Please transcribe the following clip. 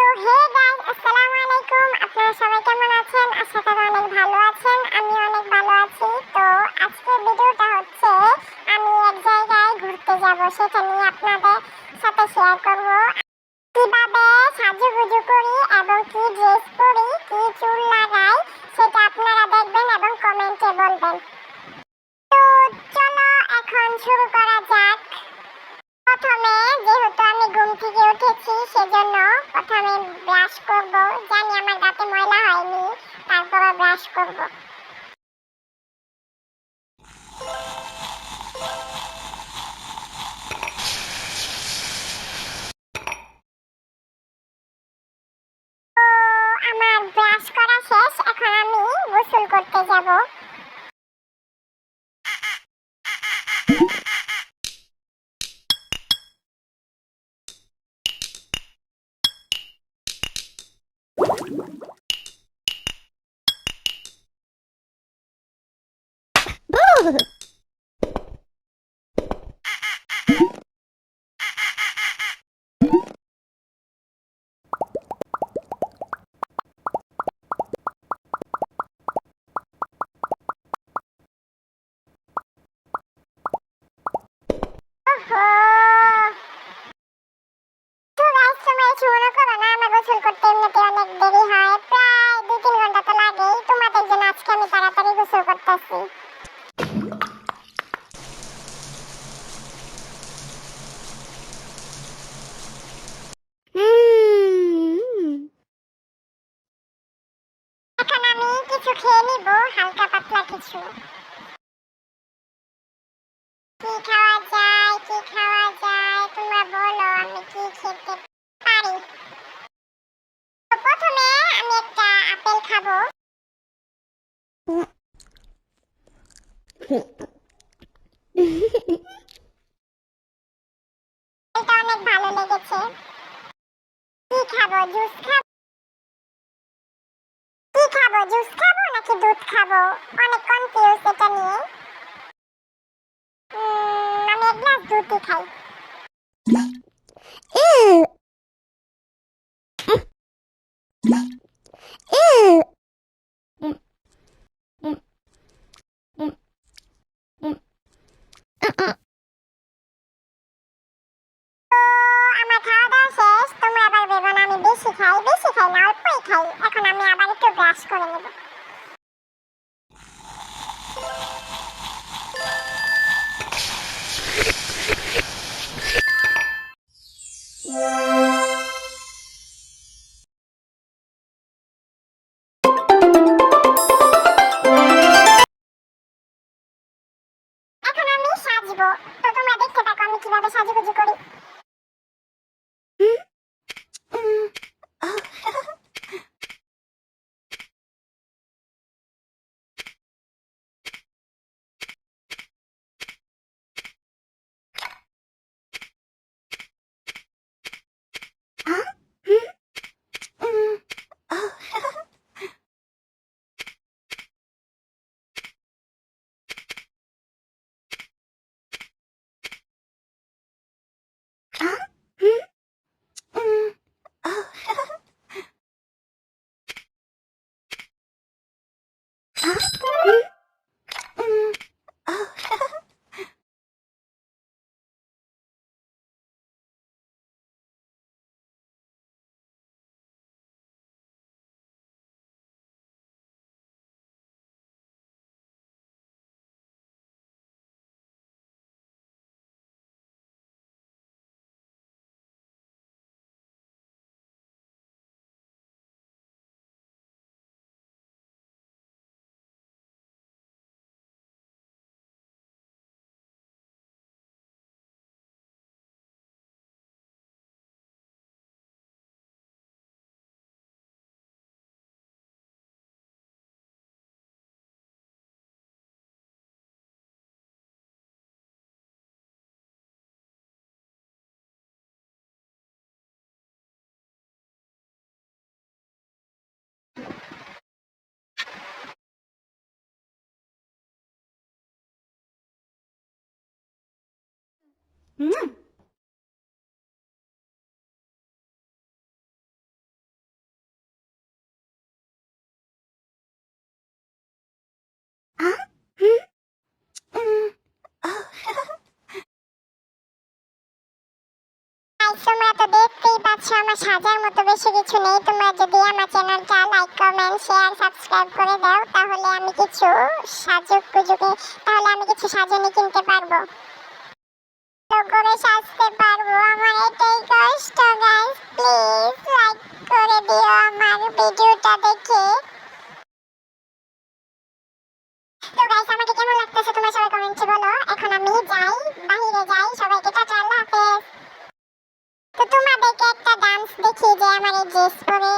Hey guys, আসসালামু আলাইকুম। আপনারা সবাই কেমন আছেন? আশা করি অনেক ভালো আছেন। আমি অনেক ভালো আছি। তো আজকের ভিডিওটা হচ্ছে আমি এক জায়গায় ঘুরতে যাব, সেটা নিয়ে আপনাদের সাথে শেয়ার করব। কিভাবে সাজুগুজু করি এবং কি ড্রেস পরি, কি চুল লাগাই, সেটা আপনারা দেখবেন এবং কমেন্টে বলবেন। তো চলো এখন শুরু করা যাক। প্রথমে যেহেতু আমি ঘুম থেকে উঠেছি সেজন্য প্রথমে ব্রাশ করব। জানি আমার দাঁতে ময়লা হয়নি, তারপরে ব্রাশ করব। তো আমার ব্রাশ করা শেষ, এখন আমি গোসল করতে যাব। ওহো, তো গাইস তোমরা কিছু মনে করো না, আমার গোসল করতে এমনিতে অনেক দেরি হয়, প্রায় 2-3 ঘন্টা তো লাগেই। তোমাদের জন্য আজকে আমি তাড়াতাড়ি গোসল করতেছি। এখন আমি কিছু খেয়ে নিব, হালকা পাতলা কিছু। কি খাওয়া যায়, কি খাওয়া যায়, তোমরা বলো আমি কি খেতে পারি। তো প্রথমে আমি একটা আপেল খাবো। এটা অনেক ভালো লেগেছে। কি খাবো, জুস খাবো? কি খাবো, জুস খাবো নাকি দুধ খাবো? অনেক কনফিউজ এটা নিয়ে। আমি এক গ্লাস দুধই খাই। তো আমার খাওয়া দাওয়া শেষ। তোমরা আবার ভেবো না আমি বেশি খাই, বেশি খাই না, অল্পই খাই। এখন আমি আবার একটু ব্রাশ করে নেব। এখন আমি সাজবো। তো তোমরা দেখতে থাকো আমি কিভাবে সাজুগুজু করি। আমার সাজার মতো বেশি কিছু নেই। তোমরা যদি আমার চ্যানেলটা লাইক কমেন্ট শেয়ার সাবস্ক্রাইব করে দাও তাহলে আমি কিছু সাজুনি কিনতে পারবো, করে সাজতে পারবো। আমার এটাই কষ্ট গাইস, প্লিজ লাইক করে দিও আমার ভিডিওটা দেখে। তো গাইস আমাকে কেমন লাগতেছে তোমরা সবাই কমেন্টে বলো। এখন আমি যাই, বাইরে যাই, সবাইকে টাটা আল্লাহ হাফেজ। তো তোমাদেরকে একটা ডান্স দেখি যে আমার এই ড্রেস পরে